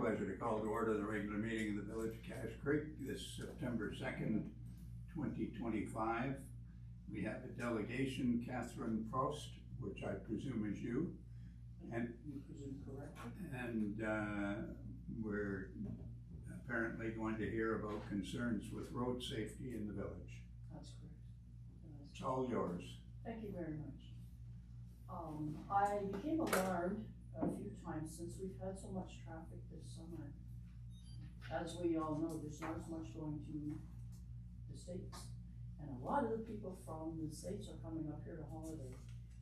pleasure to call to order the regular meeting of the Village of Cache Creek this September 2nd, 2025. We have a delegation, Catherine Prost, which I presume is you. And you presume correct. And we're apparently going to hear about concerns with road safety in the village. That's correct. It's all yours. Thank you very much. I became alarmed a few times since we've had so much traffic this summer. As we all know, there's not as much going to the States. And a lot of the people from the States are coming up here to holiday.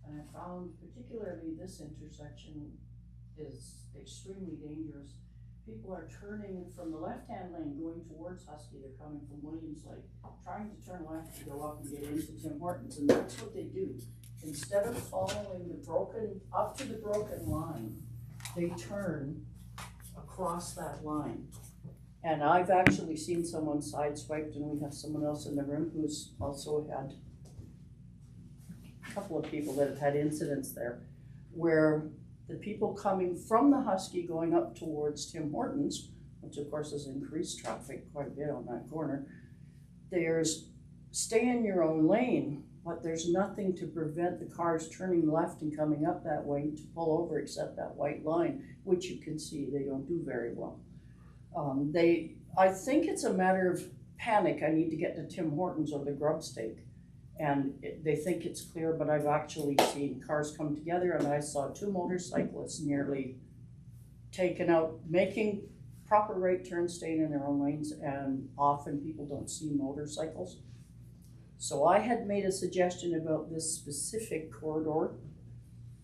And I found particularly this intersection is extremely dangerous. People are turning from the left-hand lane going towards Husky. They're coming from Williams Lake, trying to turn left to go up and get into Tim Hortons, and that's what they do. Instead of following up to the broken line, they turn across that line. And I've actually seen someone sideswiped, and we have someone else in the room who's also had a couple of people that have had incidents there, where the people coming from the Husky going up towards Tim Hortons, which of course has increased traffic quite a bit on that corner, there's stay in your own lane, but there's nothing to prevent the cars turning left and coming up that way to pull over except that white line, which you can see they don't do very well. I think it's a matter of panic. I need to get to Tim Hortons or the grub steak. And they think it's clear, but I've actually seen cars come together, and I saw two motorcyclists nearly taken out, making proper right turns, staying in their own lanes, and often people don't see motorcycles. So I had made a suggestion about this specific corridor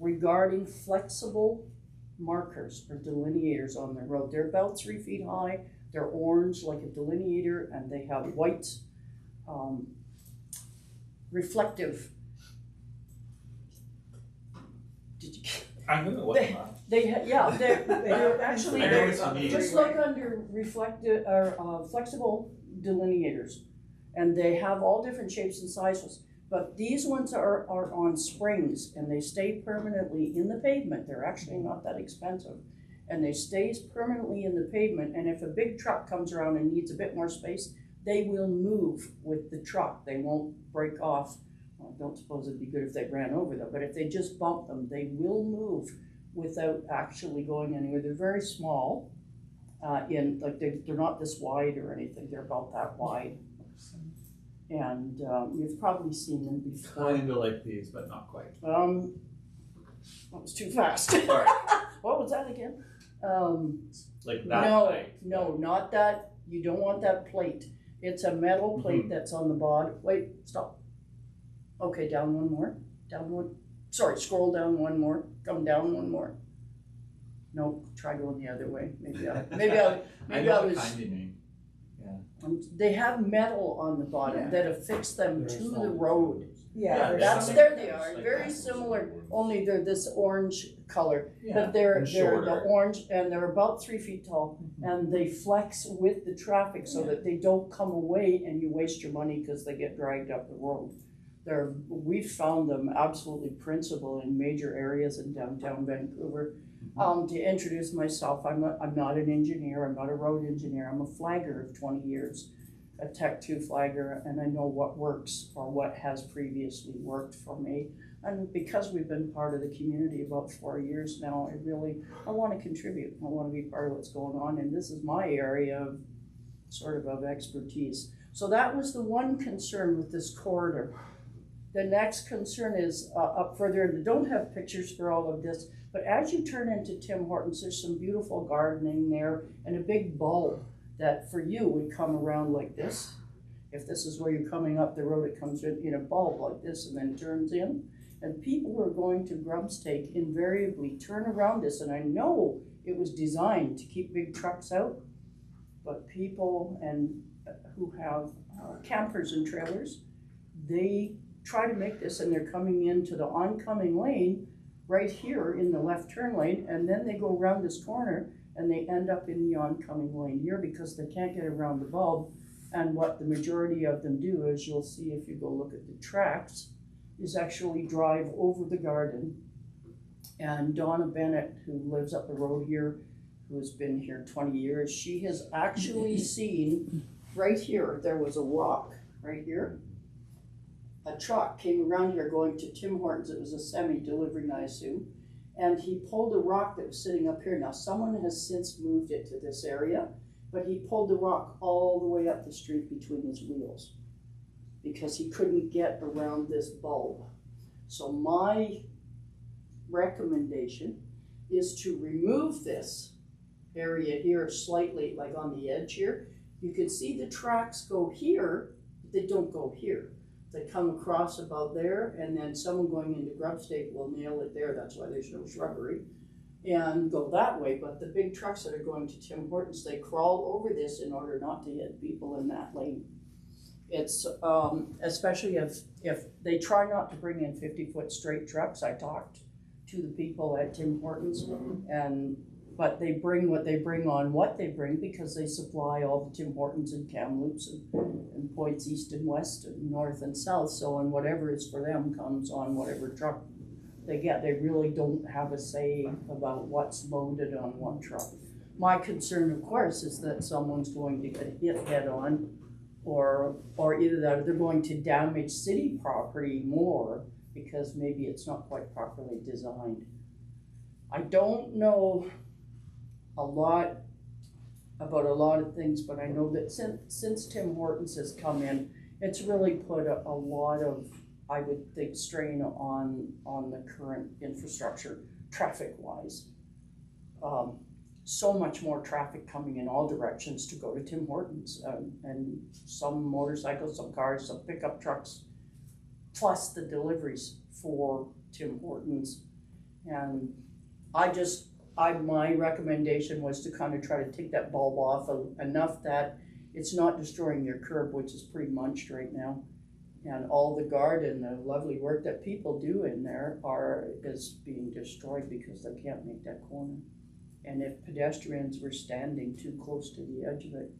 regarding flexible markers or delineators on the road. They're about 3 feet high, they're orange like a delineator, and they have white reflective. Did you? I'm gonna look them up. They're actually, I know what you mean. just look under reflective or flexible delineators, and they have all different shapes and sizes. But these ones are on springs, and they stay permanently in the pavement. They're actually not that expensive, and they stay permanently in the pavement. And if a big truck comes around and needs a bit more space, they will move with the truck. They won't break off. Well, I don't suppose it'd be good if they ran over them, but if they just bump them, they will move without actually going anywhere. They're very small, they're not this wide or anything. They're about that wide. And you've probably seen them before. Kind of like these, but not quite. That was too fast. Sorry. What was that again? Like that. No, not that. You don't want that plate. It's a metal plate that's on the bottom. Wait, stop. Okay, down one more. Down one. Sorry, scroll down one more. Come down one more. No, try going the other way. Maybe I was. Kind you mean. Yeah. They have metal on the bottom that affix them to the road. Yeah, There they are. Very similar, only they're this orange color. Yeah. But they're shorter. the orange, and they're about 3 feet tall, and they flex with the traffic so that they don't come away and you waste your money because they get dragged up the road. We've found them absolutely principal in major areas in downtown Vancouver. To introduce myself, I'm not an engineer, I'm not a road engineer, I'm a flagger of 20 years, a Tech 2 flagger, and I know what works or what has previously worked for me. And because we've been part of the community about 4 years now, I want to contribute. I want to be part of what's going on, and this is my area of expertise. So that was the one concern with this corridor. The next concern is up further, and I don't have pictures for all of this, but as you turn into Tim Hortons, there's some beautiful gardening there and a big bulb that for you would come around like this. If this is where you're coming up the road, it comes in a bulb like this and then turns in. And people who are going to Grubsteak invariably turn around this, and I know it was designed to keep big trucks out, but people who have campers and trailers, they try to make this, and they're coming into the oncoming lane right here in the left turn lane, and then they go around this corner and they end up in the oncoming lane here because they can't get around the bulb. And what the majority of them do, as you'll see if you go look at the tracks, is actually drive over the garden. And Donna Bennett, who lives up the road here, who's been here 20 years, she has actually seen, right here, there was a rock, right here. A truck came around here going to Tim Hortons, it was a semi delivering, I assume, and he pulled a rock that was sitting up here. Now, someone has since moved it to this area, but he pulled the rock all the way up the street between his wheels because he couldn't get around this bulb. So my recommendation is to remove this area here slightly, like on the edge here. You can see the tracks go here, but they don't go here. They come across about there, and then someone going into Grub State will nail it there. That's why there's no shrubbery, and go that way. But the big trucks that are going to Tim Hortons, they crawl over this in order not to hit people in that lane. It's especially if they try not to bring in 50-foot straight trucks. I talked to the people at Tim Hortons, but they bring what they bring on what they bring because they supply all the Tim Hortons and Kamloops and points east and west and north and south. So, and whatever is for them comes on whatever truck they get. They really don't have a say about what's loaded on one truck. My concern, of course, is that someone's going to get hit head on, or either that or they're going to damage city property more because maybe it's not quite properly designed. I don't know a lot about a lot of things, but I know that since Tim Hortons has come in, it's really put a lot of, I would think, strain on the current infrastructure, traffic-wise. So much more traffic coming in all directions to go to Tim Hortons, and some motorcycles, some cars, some pickup trucks, plus the deliveries for Tim Hortons. And my recommendation was to kind of try to take that bulb off enough that it's not destroying your curb, which is pretty munched right now. And all the garden, the lovely work that people do in there is being destroyed because they can't make that corner. And if pedestrians were standing too close to the edge of it,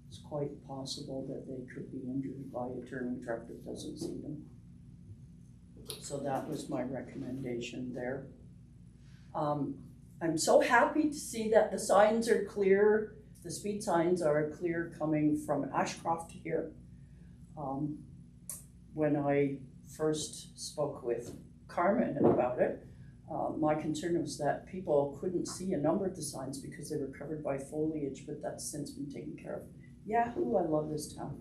it's quite possible that they could be injured by a turning truck that doesn't see them. So that was my recommendation there. I'm so happy to see that the signs are clear, the speed signs are clear coming from Ashcroft here. When I first spoke with Carmen about it, my concern was that people couldn't see a number of the signs because they were covered by foliage, but that's since been taken care of. Yahoo, I love this town.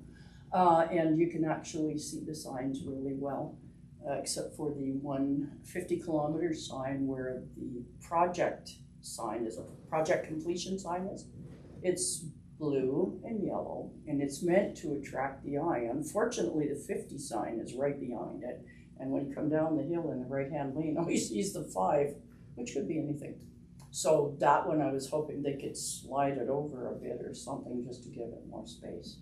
And you can actually see the signs really well. Except for the 150-kilometer sign where the project sign is, a project completion sign is. It's blue and yellow, and it's meant to attract the eye. Unfortunately, the 50 sign is right behind it, and when you come down the hill in the right-hand lane, all you see is the 5, which could be anything. So that one, I was hoping they could slide it over a bit or something just to give it more space.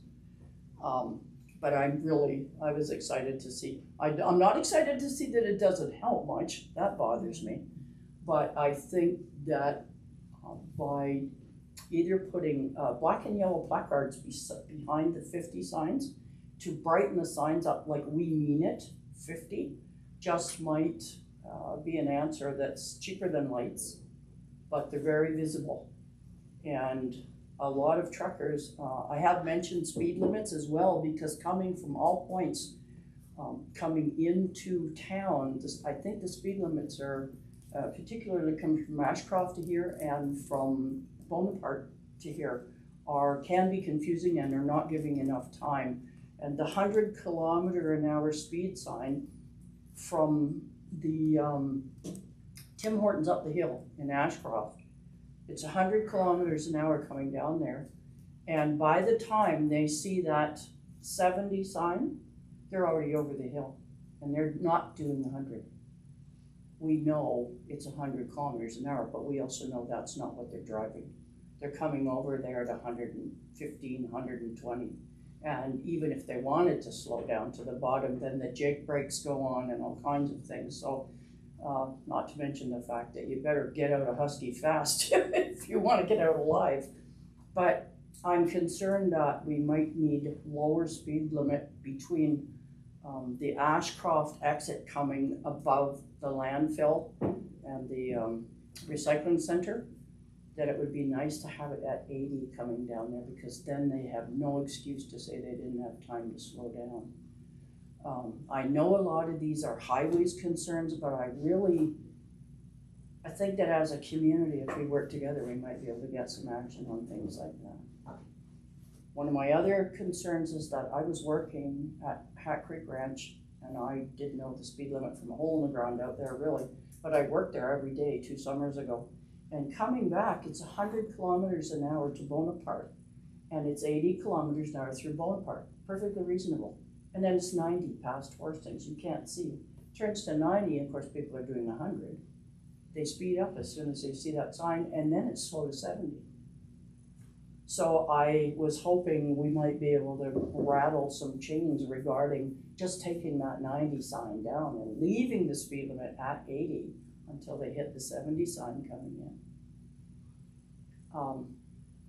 But I was excited to see. I'm not excited to see that it doesn't help much. That bothers me. But I think that by either putting black and yellow placards behind the 50 signs to brighten the signs up like we mean it, 50, just might be an answer that's cheaper than lights, but they're very visible. And a lot of truckers, I have mentioned speed limits as well, because coming from all points, coming into town, I think the speed limits are particularly coming from Ashcroft to here and from Bonaparte to here can be confusing and are not giving enough time. And the 100-kilometer-an-hour speed sign from the Tim Hortons up the hill in Ashcroft, it's 100 kilometers an hour coming down there. And by the time they see that 70 sign, they're already over the hill and they're not doing 100. We know it's 100 kilometers an hour, but we also know that's not what they're driving. They're coming over there at 115, 120. And even if they wanted to slow down to the bottom, then the jake brakes go on and all kinds of things. So not to mention the fact that you better get out of Husky fast if you want to get out alive. But I'm concerned that we might need lower speed limit between the Ashcroft exit coming above the landfill and the recycling center, that it would be nice to have it at 80 coming down there, because then they have no excuse to say they didn't have time to slow down. I know a lot of these are highways concerns, but I think that as a community, if we work together, we might be able to get some action on things like that. One of my other concerns is that I was working at Hat Creek Ranch, and I didn't know the speed limit from a hole in the ground out there, really, but I worked there every day 2 summers ago. And coming back, it's 100 kilometers an hour to Bonaparte, and it's 80 kilometers an hour through Bonaparte, perfectly reasonable. And then it's 90 past Hastings, you can't see. Turns to 90, and of course people are doing 100. They speed up as soon as they see that sign, and then it's slow to 70. So I was hoping we might be able to rattle some chains regarding just taking that 90 sign down and leaving the speed limit at 80 until they hit the 70 sign coming in.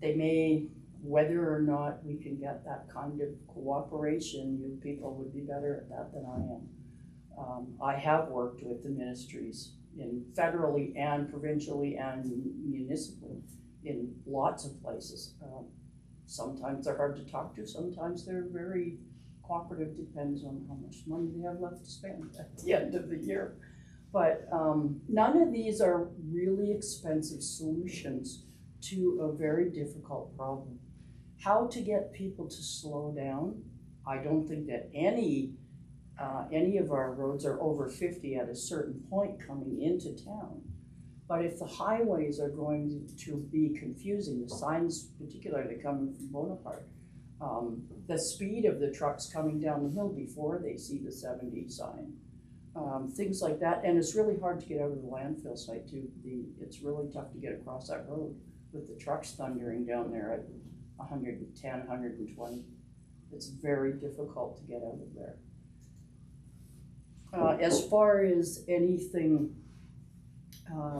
They may, whether or not we can get that kind of cooperation, you people would be better at that than I am. I have worked with the ministries in federally and provincially and municipally in lots of places. Sometimes they're hard to talk to, sometimes they're very cooperative, depends on how much money they have left to spend at the end of the year. But none of these are really expensive solutions to a very difficult problem. How to get people to slow down? I don't think that any of our roads are over 50 at a certain point coming into town. But if the highways are going to be confusing, the signs particularly coming from Bonaparte, the speed of the trucks coming down the hill before they see the 70 sign, things like that. And it's really hard to get out of the landfill site too. It's really tough to get across that road with the trucks thundering down there at 110, 120. It's very difficult to get out of there. As far as anything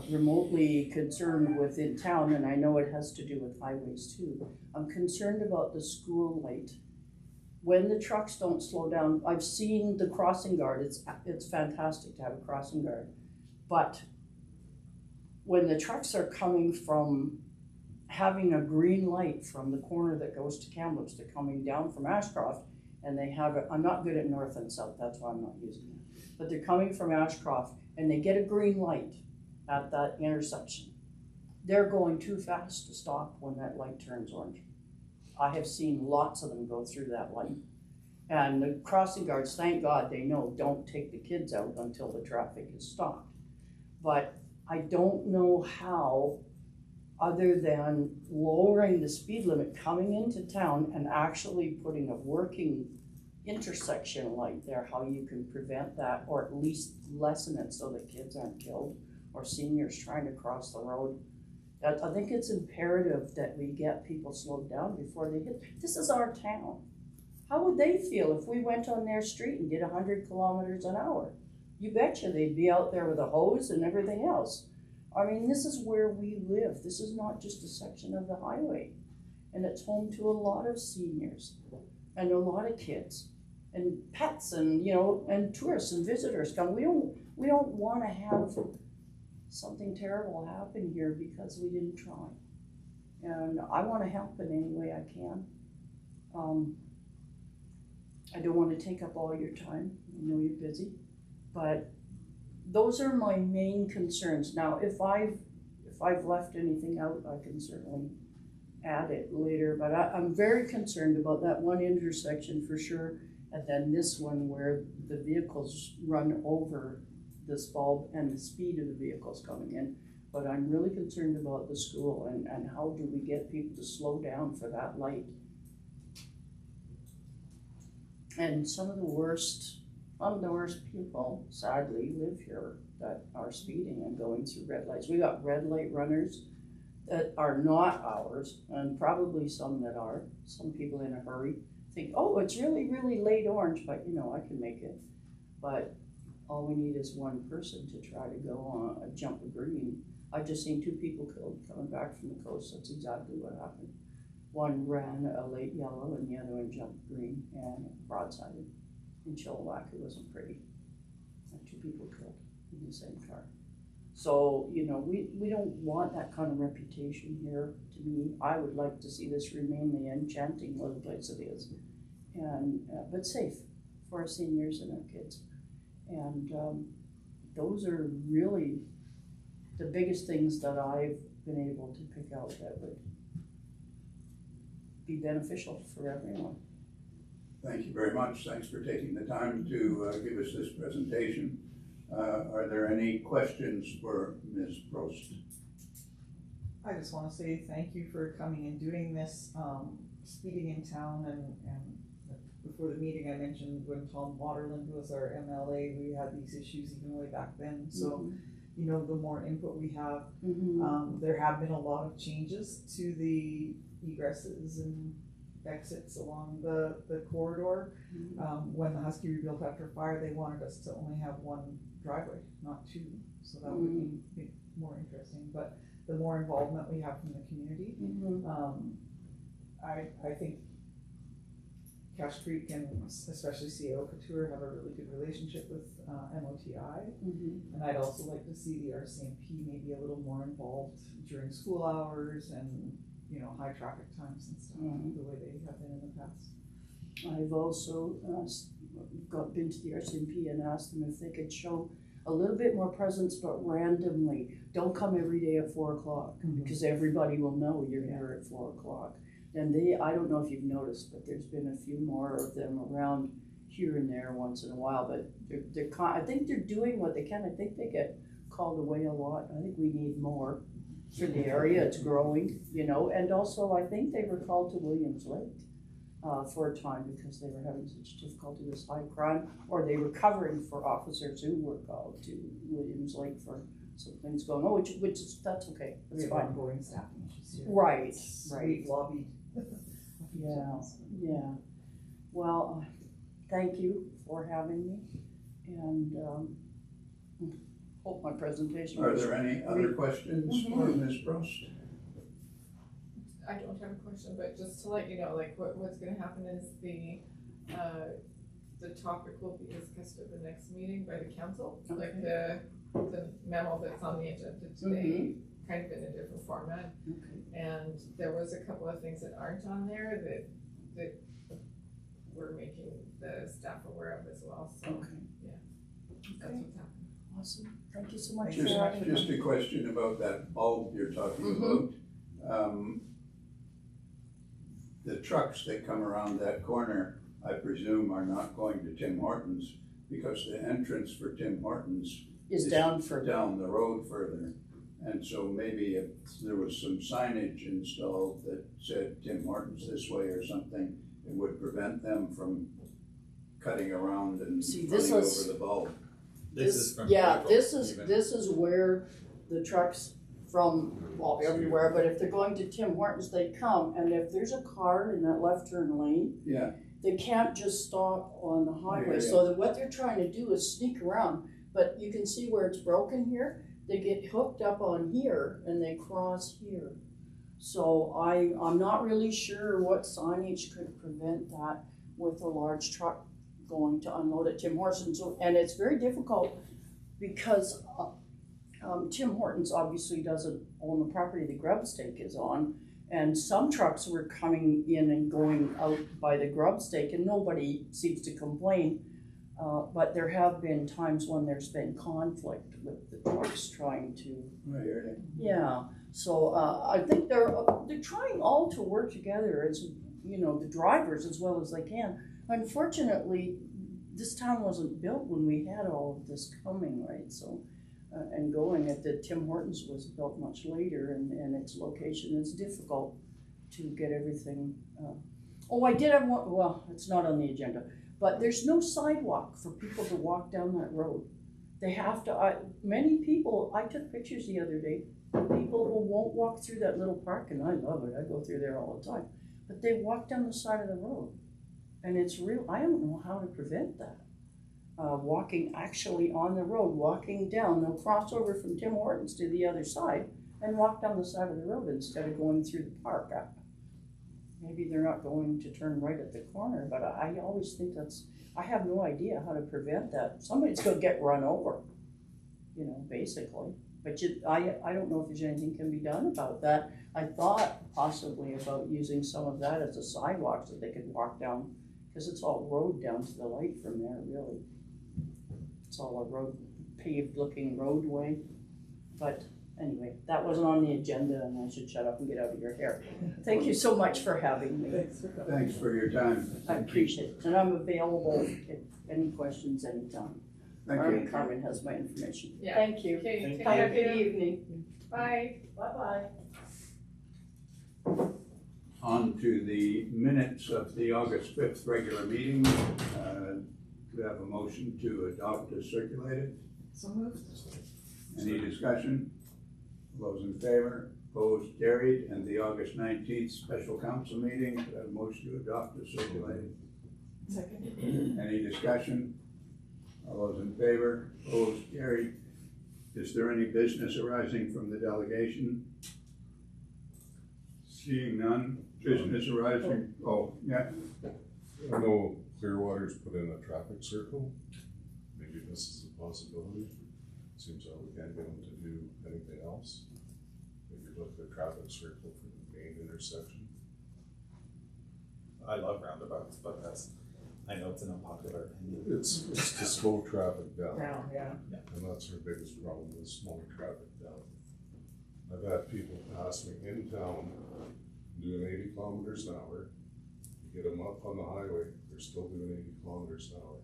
remotely concerned within town, and I know it has to do with highways too, I'm concerned about the school light. When the trucks don't slow down, I've seen the crossing guard, it's fantastic to have a crossing guard, but when the trucks are coming from having a green light from the corner that goes to Kamloops to coming down from Ashcroft, and they have it, I'm not good at north and south, that's why I'm not using it, but they're coming from Ashcroft and they get a green light at that intersection. They're going too fast to stop when that light turns orange. I have seen lots of them go through that light. And the crossing guards, thank God, they know don't take the kids out until the traffic is stopped. But I don't know how, other than lowering the speed limit coming into town and actually putting a working intersection light there, how you can prevent that or at least lessen it so that kids aren't killed or seniors trying to cross the road. I think it's imperative that we get people slowed down before they hit. This is our town. How would they feel if we went on their street and did 100 kilometers an hour? You betcha they'd be out there with a hose and everything else. I mean, this is where we live. This is not just a section of the highway. And it's home to a lot of seniors and a lot of kids and pets and, and tourists and visitors come. We don't want to have something terrible happen here because we didn't try. And I want to help in any way I can. I don't want to take up all your time. I know you're busy, but those are my main concerns. Now, if I've left anything out, I can certainly add it later, but I'm very concerned about that one intersection for sure, and then this one where the vehicles run over this bulb and the speed of the vehicles coming in. But I'm really concerned about the school and how do we get people to slow down for that light. And some of the worst people, sadly, live here that are speeding and going through red lights. We got red light runners that are not ours, and probably some that are. Some people in a hurry think, oh, it's really, really late orange, but I can make it. But all we need is one person to try to go on a jump of green. I've just seen 2 people killed coming back from the coast. That's exactly what happened. One ran a late yellow and the other one jumped green and broadsided in Chilliwack. It wasn't pretty. And 2 people killed in the same car. So, you know, we don't want that kind of reputation here. To me, I would like to see this remain the enchanting little place it is, and but safe for our seniors and our kids. And those are really the biggest things that I've been able to pick out that would be beneficial for everyone. Thank you very much. Thanks for taking the time to give us this presentation. Are there any questions for Ms. Prost? I just want to say thank you for coming and doing this, speaking in town, and before the meeting I mentioned when Tom Waterland was our MLA, we had these issues even way back then. So, you know, the more input we have, there have been a lot of changes to the egresses and exits along the corridor. When the Husky rebuilt after fire, they wanted us to only have one driveway, not two, so that would be more interesting. But the more involvement we have from the community, I think Cache Creek and especially CAO Couture have a really good relationship with MOTI, and I'd also like to see the RCMP maybe a little more involved during school hours and, you know, high traffic times and stuff, the way they have been in the past. I've also been to the RCMP and asked them if they could show a little bit more presence, but randomly. Don't come every day at 4 o'clock, because everybody will know you're here at 4 o'clock. And I don't know if you've noticed, but there's been a few more of them around here and there once in a while, but I think they're doing what they can. I think they get called away a lot. I think we need more for the area. It's growing, you know, and also I think they were called to Williams Lake for a time because they were having such difficulty with high crime, or they were covering for officers who were called to Williams Lake for some things going on, which is, that's okay, that's fine. Ongoing staffing issues here. Right. We've lobbied. Yeah. Well, thank you for having me, and hope my presentation. Are there any other questions for Ms. Prost? I don't have a question, but just to let you know, like what's gonna happen is the topic will be discussed at the next meeting by the council. Okay. Like the memo that's on the agenda today, kind of in a different format. And there was a couple of things that aren't on there that we're making the staff aware of as well, so yeah, that's what's happening. Awesome, thank you so much for having me. Just a question about that bulb you're talking about. The trucks that come around that corner, I presume, are not going to Tim Hortons, because the entrance for Tim Hortons is down further. Down the road further. And so maybe if there was some signage installed that said Tim Hortons this way or something, it would prevent them from cutting around and running over the bulb. This is from this is where the trucks from, well, everywhere, but if they're going to Tim Hortons, they come, and if there's a car in that left turn lane, they can't just stop on the highway. So that what they're trying to do is sneak around, but you can see where it's broken here. They get hooked up on here and they cross here. So I'm not really sure what signage could prevent that with a large truck going to unload at Tim Hortons. And it's very difficult because Tim Hortons obviously doesn't own the property the grub stake is on. And some trucks were coming in and going out by the grub stake, and nobody seems to complain. But there have been times when there's been conflict with the trucks trying to. So I think they're trying all to work together, as you know, the drivers as well as they can. Unfortunately, this town wasn't built when we had all of this coming, right? So and going at the Tim Hortons was built much later, and its location is difficult to get everything. I did have one. Well, it's not on the agenda. But there's no sidewalk for people to walk down that road. They have to, many people, I took pictures the other day, people who won't walk through that little park, and I love it, I go through there all the time, but they walk down the side of the road. And it's real, I don't know how to prevent that. Walking actually on the road, walking down, they'll cross over from Tim Hortons to the other side and walk down the side of the road instead of going through the park. Maybe they're not going to turn right at the corner, but I always think I have no idea how to prevent that. Somebody's gonna get run over, you know, basically. But I don't know if there's anything can be done about that. I thought possibly about using some of that as a sidewalk so they could walk down, because it's all road down to the light from there, really. It's all a road, paved looking roadway, but anyway, that wasn't on the agenda and I should shut up and get out of your hair. Thank you so much for having me. Thanks for coming. Thanks for your time. I appreciate it, and I'm available if any questions anytime. Thank you. Carmen has my information. Yeah. Thank you. Okay, Have a thank good you. evening. Bye. Bye-bye. On to the minutes of the August 5th regular meeting. We have a motion to adopt as circulated. So moved. Any discussion? Those in favor, opposed, carried, and the August 19th special council meeting, we have a motion to adopt as circulated. Second. Any discussion? All those in favor, opposed, carried. Is there any business arising from the delegation? Seeing none, business arising, yeah, I know Clearwater's put in a traffic circle. Maybe this is a possibility. Seems like we can't get them to do anything else. Maybe look at the traffic circle for the main intersection. I love roundabouts, but I know it's an unpopular opinion. It's to slow traffic down, Now, yeah. and that's our biggest problem, is slowing traffic down. I've had people pass me in town doing 80 kilometers an hour. You get them up on the highway, they're still doing 80 kilometers an hour.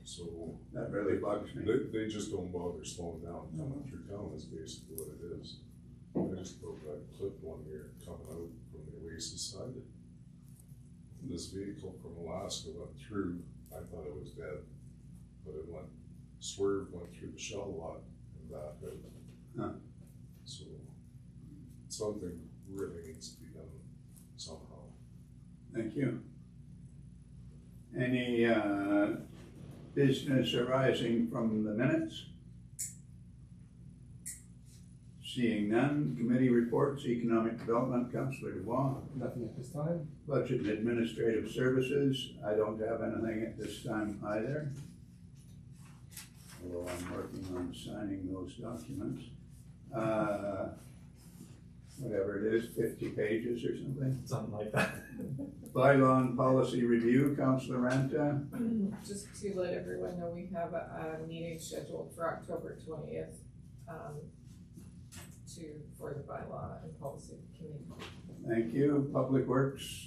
So that really bugs me. they just don't bother slowing down. Coming through town is basically what it is. I just broke that clipped one here coming out from the Oasis side. This vehicle from Alaska went through. I thought it was dead, but it swerved, went through the shell lot and back out. Huh. So something really needs to be done somehow. Thank you. Any business arising from the minutes? Seeing none, committee reports, economic development, Councillor Dubois. Nothing at this time. Budget and administrative services, I don't have anything at this time either. Although I'm working on signing those documents. Whatever it is, 50 pages or something. Something like that. Bylaw and policy review, Councillor Ranta. Just to let everyone know, we have a meeting scheduled for October 20th, for the bylaw and policy committee. Thank you. Public Works,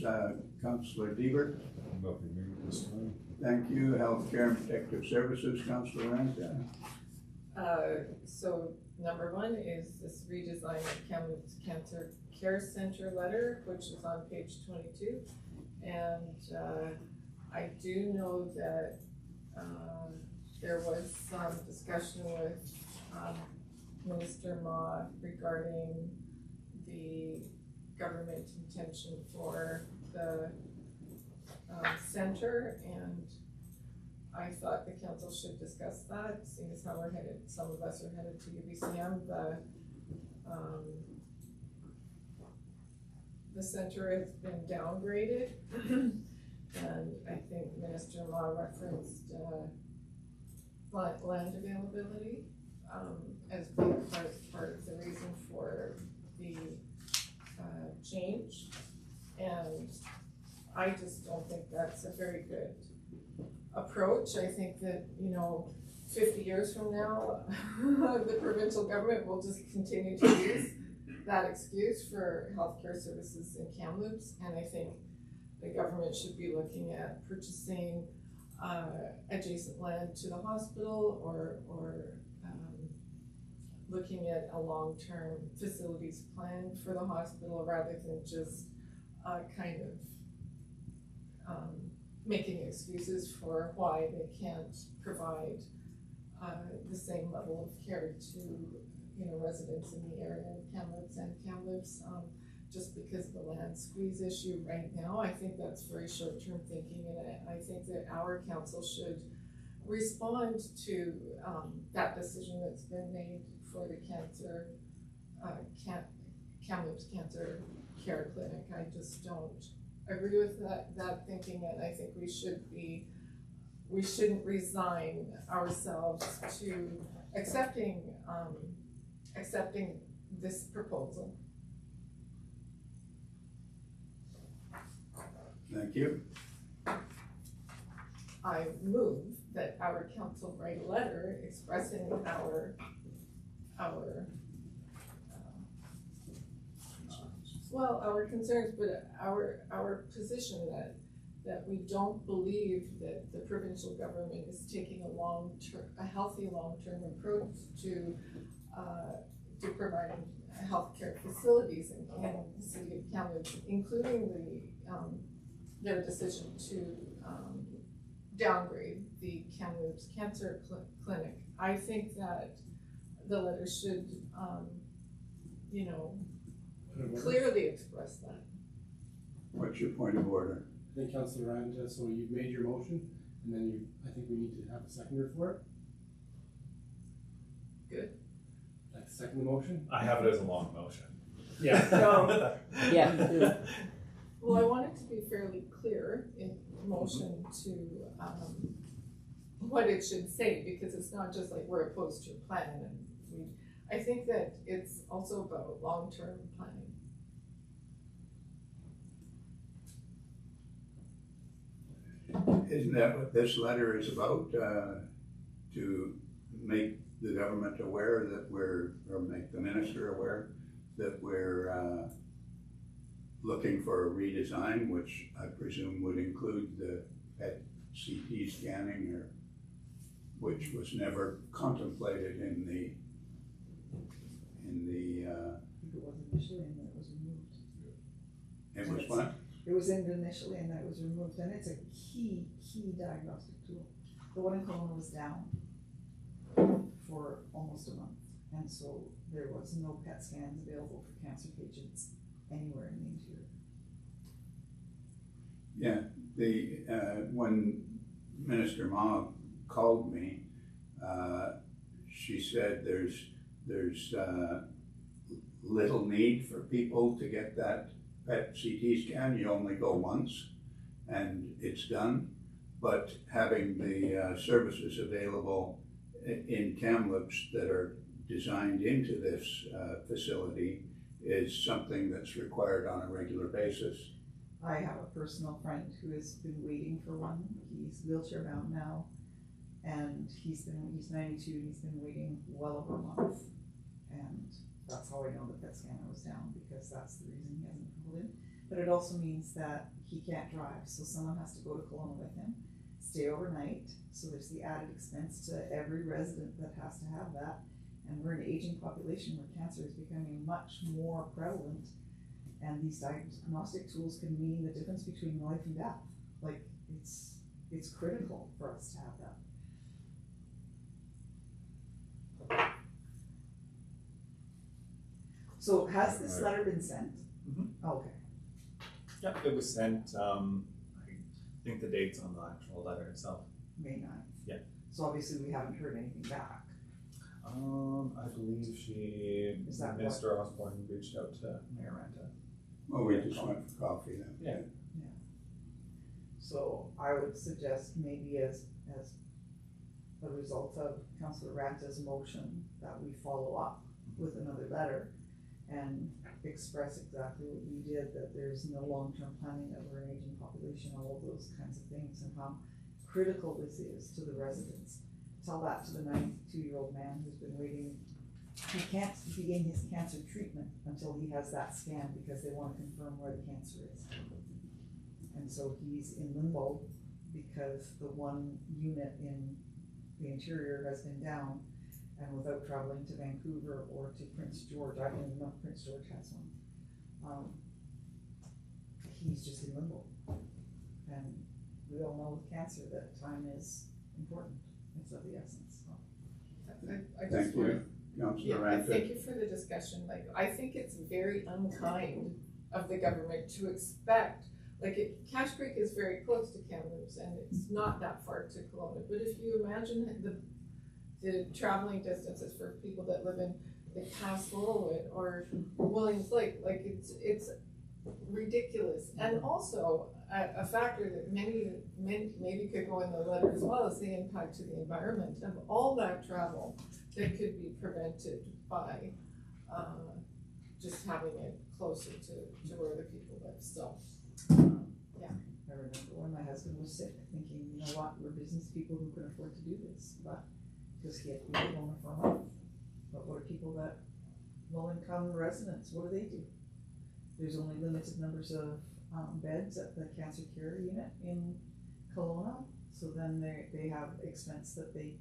Councillor Deaver. Nothing new this time. Thank you. Healthcare and Protective Services, Councillor Ranta. So number one is this redesign of Kamloops Cancer Care Center letter, which is on page 22. And I do know that there was some discussion with Minister Ma regarding the government intention for the center, and I thought the council should discuss that, seeing as how we're headed, some of us are headed to UBCM. The center has been downgraded, and I think Minister Ma referenced land availability as being part of the reason for the change, and I just don't think that's a very good approach. I think that, 50 years from now, the provincial government will just continue to use that excuse for healthcare services in Kamloops, and I think the government should be looking at purchasing adjacent land to the hospital, or looking at a long-term facilities plan for the hospital, rather than just kind of making excuses for why they can't provide the same level of care to residents in the area of Kamloops, just because of the land squeeze issue right now. I think that's very short-term thinking, and I think that our council should respond to that decision that's been made for the Kamloops Cancer Care Clinic. I just don't agree with that thinking, and I think we should be we shouldn't resign ourselves to accepting this proposal. Thank you. I move that our council write a letter expressing our concerns, but our position that we don't believe that the provincial government is taking a healthy long-term approach to providing healthcare facilities in the city of Kamloops, including their decision to downgrade the Kamloops Cancer Clinic. I think that the letter should, clearly express that. What's your point of order? I think Councillor Rand, so you've made your motion, and then I think we need to have a seconder for it. Good. Like to second the motion? I have it as a long motion. Yeah. No. Yeah. Well, I want it to be fairly clear in motion to what it should say, because it's not just like we're opposed to your plan, and I think that it's also about long-term planning. Isn't that what this letter is about? To make the government aware that or make the minister aware that we're looking for a redesign, which I presume would include the PET CT scanning, which was never contemplated in the I think it was initially and then it was removed. it was what? It was in initially and then it was removed, and it's a key diagnostic tool. The one in Kelowna was down for almost a month, and so there was no PET scans available for cancer patients anywhere in the interior. Yeah, when Minister Ma called me, she said there's little need for people to get that PET CT scan. You only go once and it's done. But having the services available in Kamloops that are designed into this facility is something that's required on a regular basis. I have a personal friend who has been waiting for one. He's wheelchair bound now, and he's 92 and he's been waiting well over a month. And that's how I know that scanner was down, because that's the reason he hasn't pulled in. But it also means that he can't drive, so someone has to go to Kelowna with him, stay overnight. So there's the added expense to every resident that has to have that. And we're an aging population where cancer is becoming much more prevalent. And these diagnostic tools can mean the difference between life and death. Like, it's critical for us to have that. So has this letter been sent? Mhm. Okay. Yep, it was sent, I think the date's on the actual letter itself. May 9th. Yeah. So obviously we haven't heard anything back. I believe Is that Minister Osborne reached out to Mayor Ranta. Well, we just went for coffee then. Yeah. So I would suggest maybe as a result of Councillor Ranta's motion that we follow up with another letter and express exactly what we did, that there's no long-term planning, that we're an aging population, all of those kinds of things, and how critical this is to the residents. Tell that to the 92-year-old man who's been waiting. He can't begin his cancer treatment until he has that scan, because they want to confirm where the cancer is. And so he's in limbo because the one unit in the interior has been down, and without traveling to Vancouver or to Prince George, I don't even know if Prince George has one. He's just in limbo. And we all know with cancer that time is important. It's of the essence. So. I just Thank you, Councillor Ranta. thank you for the discussion. Like, I think it's very unkind of the government to expect, Cache Creek is very close to Kamloops and it's not that far to Kelowna. But if you imagine the traveling distances for people that live in the Castle or Willings Lake, ridiculous. And also, a factor that many maybe could go in the letter as well is the impact to the environment of all that travel that could be prevented by just having it closer to where the people live. So, I remember when my husband was sick, thinking, you know what, we're business people who can afford to do this, but because he had to be home for a month. But what are people that, low-income residents, what do? There's only limited numbers of beds at the cancer care unit in Kelowna, so then they have expense that they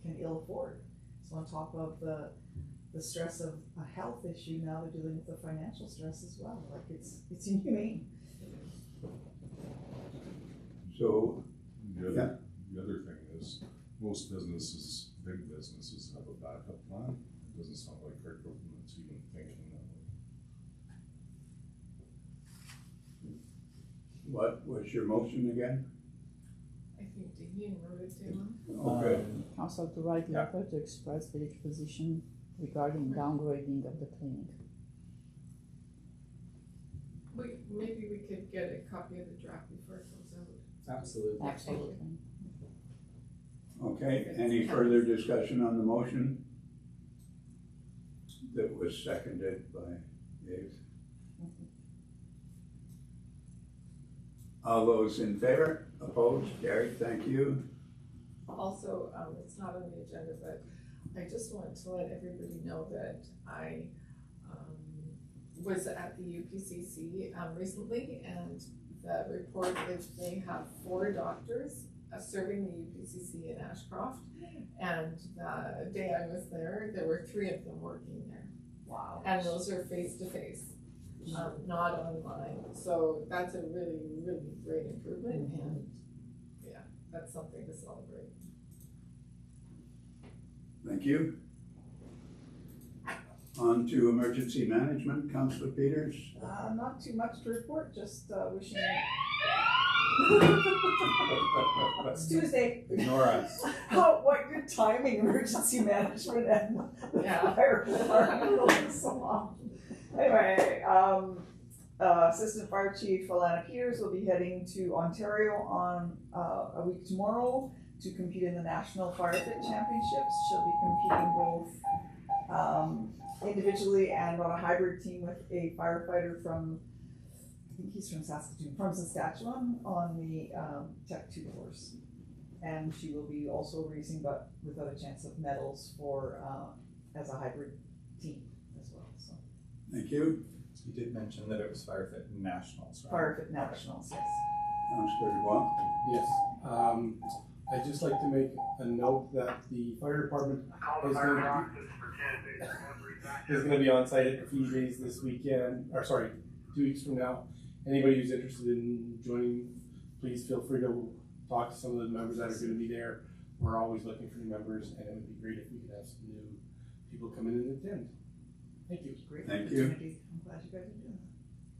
can ill afford. So on top of the stress of a health issue, now they're dealing with the financial stress as well. Like it's inhumane. So, The other thing is, most businesses, big businesses have a backup plan. It doesn't sound like our government's even thinking that way. what was your motion again? I think Damien wrote it down. Okay, Council to write Yeah. letter to express village position regarding downgrading of the clinic. Maybe we could get a copy of the draft before it goes out. Absolutely. Absolutely. okay, any further discussion on the motion? That was seconded by Dave. All those in favor, opposed, carried, thank you. Also, it's not on the agenda, but I just wanted to let everybody know that I was at the UPCC recently, and the report is they have 4 doctors serving the UPCC in Ashcroft, and the day I was there were 3 of them working there. Wow. And those are face to face, not online. So that's a really, really great improvement, and yeah, that's something to celebrate. Thank you. On to emergency management, Councillor Peters. Not too much to report, just wishing. It's Tuesday. Ignore us. Oh, what good timing, emergency management and the Yeah. fire department. So long. Anyway, Assistant Fire Chief Alana Peters will be heading to Ontario on a week tomorrow to compete in the National Fire Fit Championships. She'll be competing both individually and on a hybrid team with a firefighter from, I think he's from Saskatchewan on the Tech 2 course. And she will be also racing, but without a chance of medals for as a hybrid team as well. So Thank you. You did mention that it was Firefit Nationals, right? Fire Fit Nationals, yes. Councillor Dubois. Yes, I'd just like to make a note that the fire department is gonna be on site at the days this weekend, or sorry, 2 weeks from now. Anybody who's interested in joining, please feel free to talk to some of the members that are gonna be there. We're always looking for new members, and it would be great if we could have some new people come in and attend. Thank you. Great Thank you. opportunity. I'm glad you guys are doing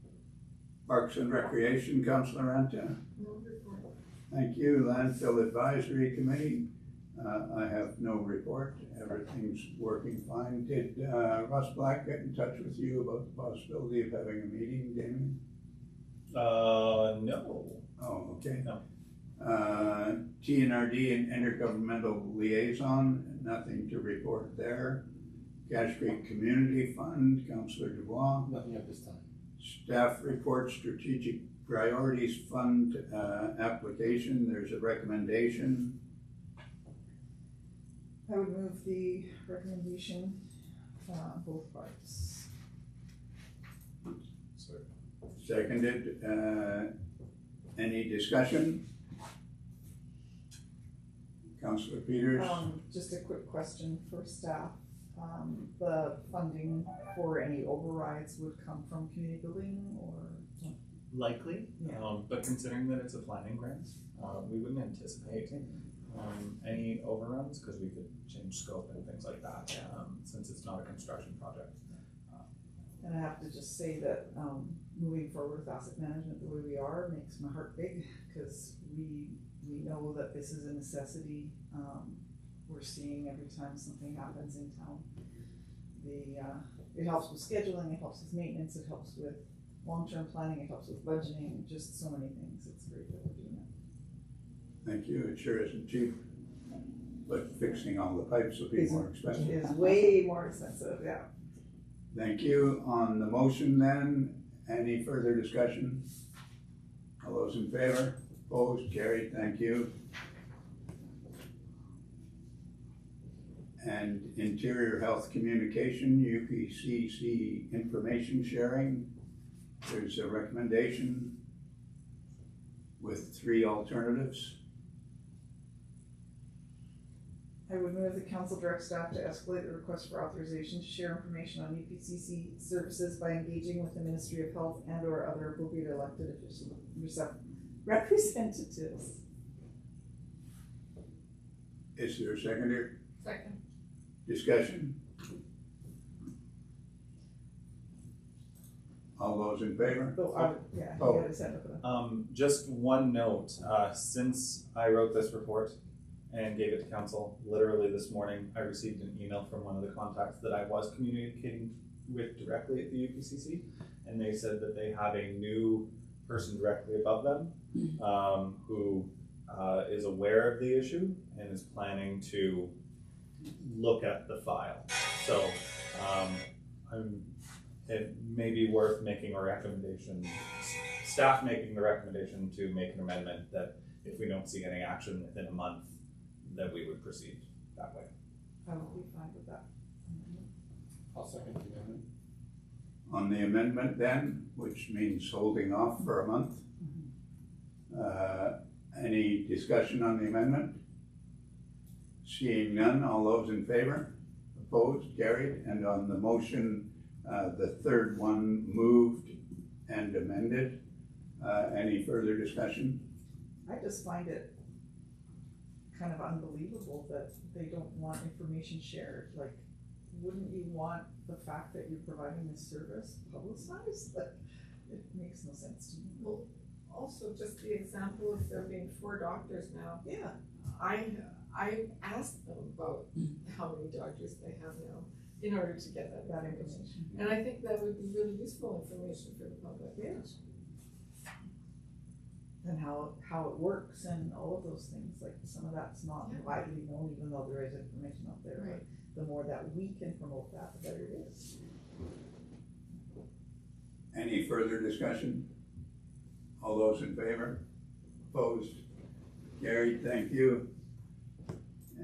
that. Parks and Recreation, Councillor Anta. No report. Thank you. Landfill Advisory Committee, I have no report. Everything's working fine. Did Russ Black get in touch with you about the possibility of having a meeting, Damien? No. Oh, okay. No. TNRD and Intergovernmental Liaison, nothing to report there. Cache Creek Community Fund, Councillor Dubois. Nothing at this time. Staff report Strategic Priorities Fund application, there's a recommendation. I would move the recommendation, both parts. So, Seconded, any discussion? Councillor Peters? Just a quick question for staff. The funding for any overrides would come from community building or? Likely, Yeah. but considering that it's a planning grant, we wouldn't anticipate any overruns because we could change scope and things like that since it's not a construction project. And I have to just say that, moving forward with asset management the way we are makes my heart big, because we know that this is a necessity. We're seeing every time something happens in town, it helps with scheduling, it helps with maintenance, it helps with long-term planning, it helps with budgeting, just so many things, it's great that we're doing it. Thank you, it sure isn't cheap, but fixing all the pipes will be more It expensive. is way more expensive, yeah. Thank you. On the motion then, any further discussion? All those in favor? Opposed? Carried. Thank you. And Interior Health Communication, UPCC information sharing. There's a recommendation with 3 alternatives. I would move the council direct staff to escalate the request for authorization to share information on UPCC services by engaging with the Ministry of Health and or other appropriate elected official representatives. Is there a seconder? Second. Discussion? All those in favor? Oh, yeah, Oh. you gotta send it to them. Just one note, since I wrote this report and gave it to council, literally this morning, I received an email from one of the contacts that I was communicating with directly at the UPCC, and they said that they have a new person directly above them, who is aware of the issue and is planning to look at the file. So, it may be worth making a recommendation, staff making the recommendation to make an amendment that if we don't see any action within a month, that we would proceed that way. I will be fine with that. I'll second the amendment. On the amendment then, which means holding off for a month. Any discussion on the amendment? Seeing none, all those in favor? Opposed? Carried. And on the motion, the third one moved and amended. Any further discussion? I just find it kind of unbelievable that they don't want information shared. Like, wouldn't you want the fact that you're providing this service publicized? Like, it makes no sense to me. Well, also just the example of there being 4 doctors now. Yeah. I asked them about how many doctors they have now in order to get that information. And I think that would be really useful information for the public. Yes. And how it works and all of those things, like some of that's not widely known, even though there is information out there. Right. But the more that we can promote that, the better it is. Any further discussion? All those in favor? Opposed? Carried. Thank you.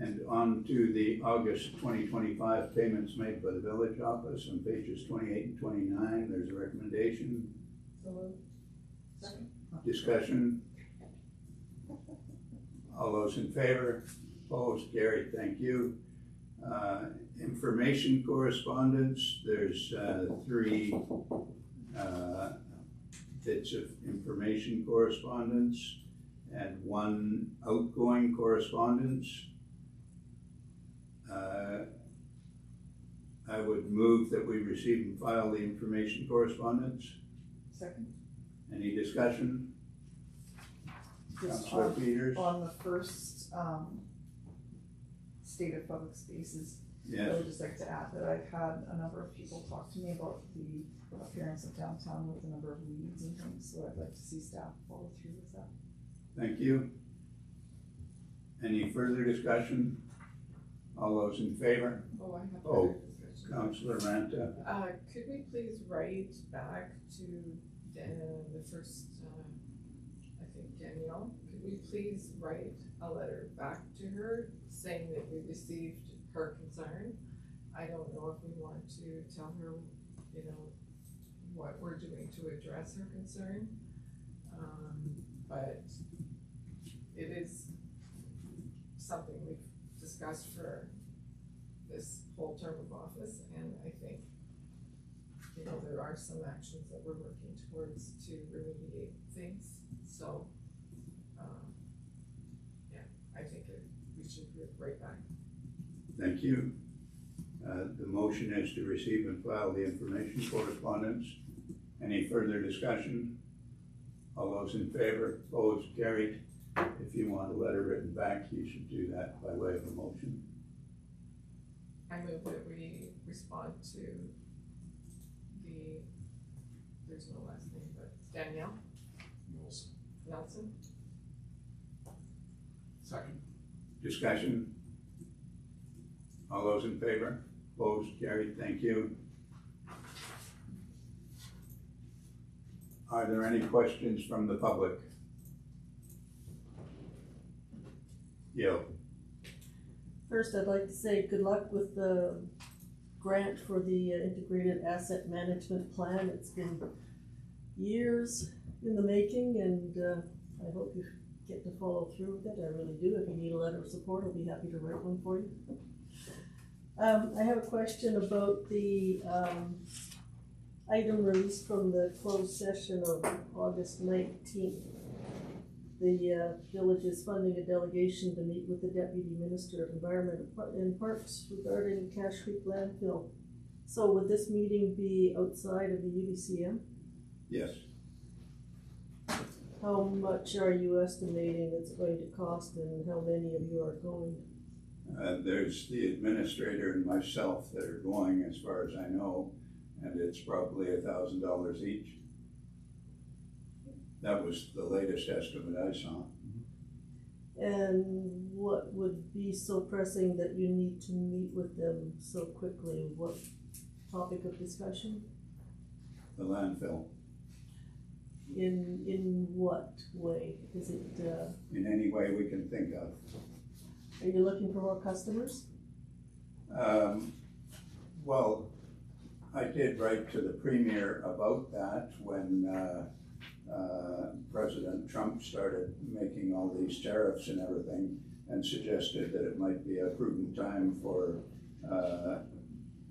And on to the August 2025 payments made by the village office on pages 28 and 29. There's a recommendation. So, second. Discussion? All those in favor? Opposed? Carried. Thank you. Information correspondence. There's 3 bits of information correspondence and 1 outgoing correspondence. I would move that we receive and file the information correspondence. Second. Any discussion? Just Councilor Peters? on the first, state of public spaces, I Yes, would just like to add that I've had a number of people talk to me about the appearance of downtown with a number of weeds and things, so I'd like to see staff follow through with that. thank you. Any further discussion? All those in favor? Oh, I have Oh, further discussion. Councilor Manta? Could we please write back to the first, I think Danielle, could we please write a letter back to her saying that we received her concern? I don't know if we want to tell her, you know, what we're doing to address her concern. But it is something we've discussed for this whole term of office, and I think, you know, there are some actions that we're working towards to remediate things, so, yeah, I think we should write back. Thank you. The motion is to receive and file the information correspondence. Any further discussion? All those in favor? Opposed? Carried. If you want a letter written back, you should do that by way of a motion. I move that we respond to the there's no last name, but Danielle Wilson. Nelson. Second. Discussion? All those in favor? Opposed? Carried. Thank you. Are there any questions from the public? Yo. First, I'd like to say good luck with the grant for the integrated asset management plan. It's been years in the making, and I hope you get to follow through with it. I really do. If you need a letter of support, I'll be happy to write one for you. I have a question about the item released from the closed session of August 19th. The village is funding a delegation to meet with the Deputy Minister of Environment and Parks regarding Cache Creek landfill. So would this meeting be outside of the UBCM? Yes. How much are you estimating it's going to cost, and how many of you are going? There's the administrator and myself that are going, as far as I know, and it's probably $1,000 each. That was the latest estimate I saw. And what would be so pressing that you need to meet with them so quickly? What topic of discussion? The landfill. In what way? Is it, In any way we can think of. are you looking for more customers? Well, I did write to the Premier about that when President Trump started making all these tariffs and everything, and suggested that it might be a prudent time for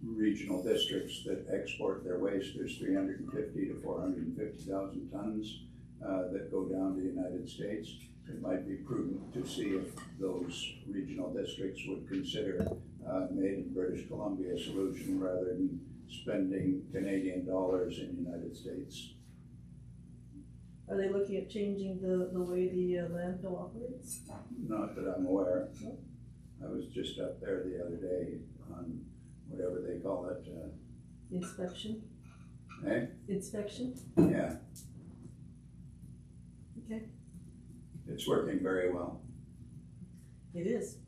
regional districts that export their waste. There's 350 to 450,000 tons that go down to the United States. It might be prudent to see if those regional districts would consider made in British Columbia solution rather than spending Canadian dollars in the United States. Are they looking at changing the way the landfill operates? Not that I'm aware. I was just up there the other day on whatever they call it. Inspection? Inspection? Yeah, Okay, it's working very well. it is.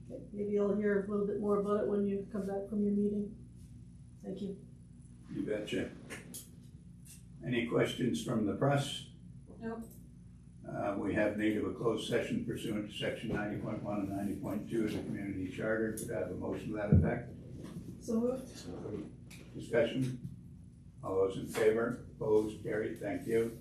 Okay, maybe you'll hear a little bit more about it when you come back from your meeting. Thank you. You betcha. Any questions from the press? Nope. We have need of a closed session pursuant to section 90.1 and 90.2 of the community charter. Could I have a motion to that effect? So moved. Discussion? All those in favor? Opposed? Carried. Thank you.